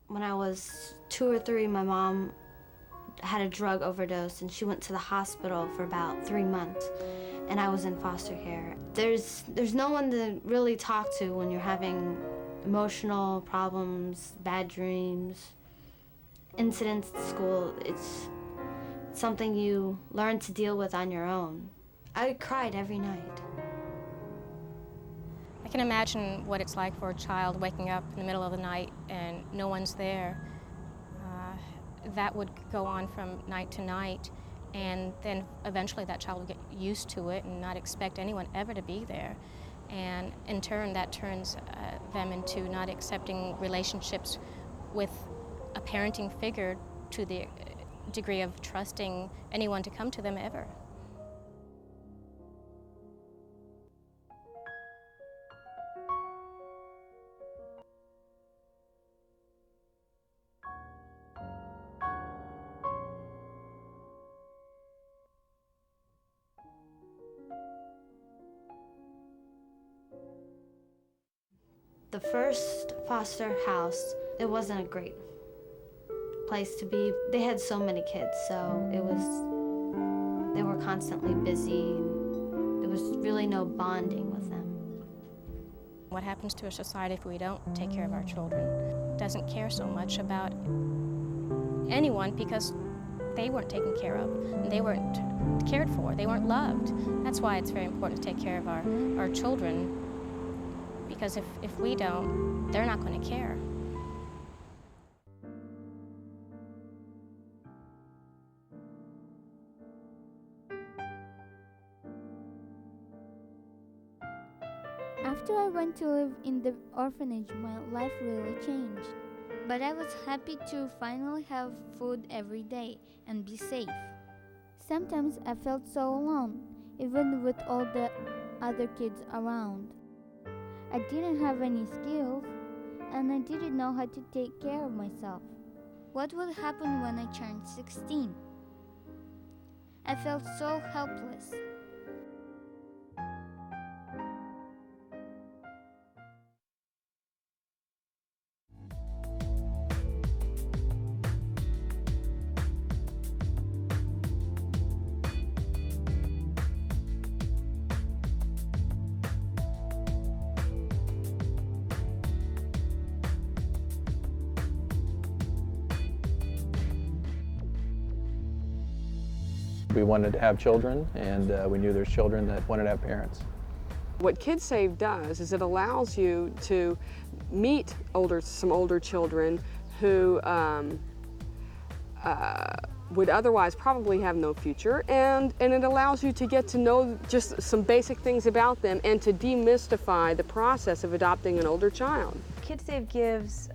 When I was 2 or 3, my mom had a drug overdose and she went to the hospital for about 3 months, and I was in foster care. There's no one to really talk to when you're having emotional problems, bad dreams, incidents at school. It's something you learn to deal with on your own. I cried every night. I can imagine what it's like for a child waking up in the middle of the night and no one's there. That would go on from night to night, and then eventually that child would get used to it and not expect anyone ever to be there. And in turn, that turns them into not accepting relationships with a parenting figure to the degree of trusting anyone to come to them ever. The first foster house, it wasn't a great place to be. They had so many kids, so they were constantly busy. There was really no bonding with them. What happens to a society if we don't take care of our children? Doesn't care so much about anyone because they weren't taken care of, and they weren't cared for, they weren't loved. That's why it's very important to take care of our children, because if we don't, they're not going to care. After I went to live in the orphanage, my life really changed. But I was happy to finally have food every day and be safe. Sometimes I felt so alone, even with all the other kids around. I didn't have any skills, and I didn't know how to take care of myself. What would happen when I turned 16? I felt so helpless. We wanted to have children, and we knew there's children that wanted to have parents. What Kidsave does is it allows you to meet some older children who would otherwise probably have no future, and it allows you to get to know just some basic things about them and to demystify the process of adopting an older child. Kidsave gives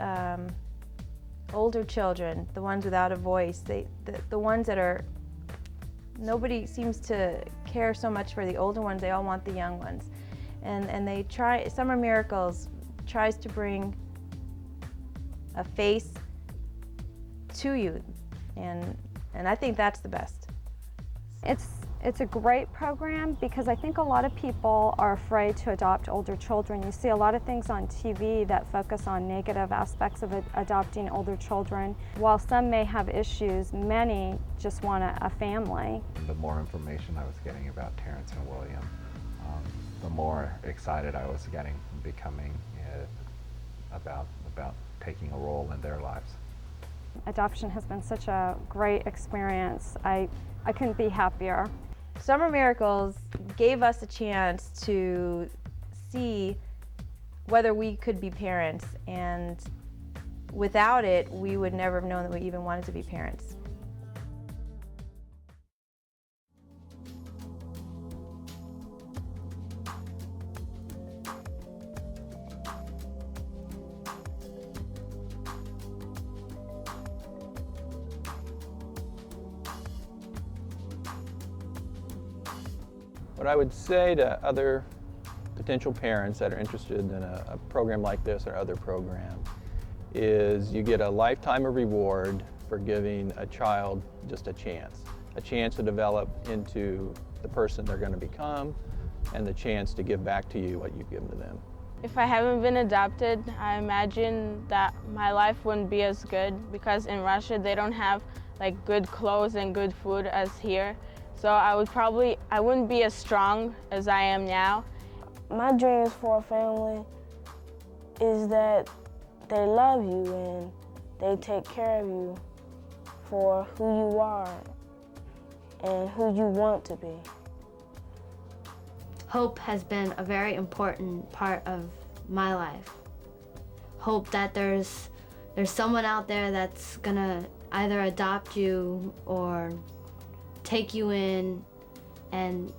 older children, the ones without a voice, the ones that are, nobody seems to care so much for the older ones, they all want the young ones. And they try, Summer Miracles tries to bring a face to you, and I think that's the best. It's a great program because I think a lot of people are afraid to adopt older children. You see a lot of things on TV that focus on negative aspects of adopting older children. While some may have issues, many just want a family. The more information I was getting about Terrence and William, the more excited I was becoming about taking a role in their lives. Adoption has been such a great experience. I couldn't be happier. Summer Miracles gave us a chance to see whether we could be parents, and without it, we would never have known that we even wanted to be parents. What I would say to other potential parents that are interested in a program like this or other programs is you get a lifetime of reward for giving a child just a chance to develop into the person they're going to become, and the chance to give back to you what you've given to them. If I haven't been adopted, I imagine that my life wouldn't be as good because in Russia they don't have like good clothes and good food as here. So I wouldn't be as strong as I am now. My dreams for a family is that they love you and they take care of you for who you are and who you want to be. Hope has been a very important part of my life. Hope that there's someone out there that's gonna either adopt you or take you in and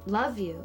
love you.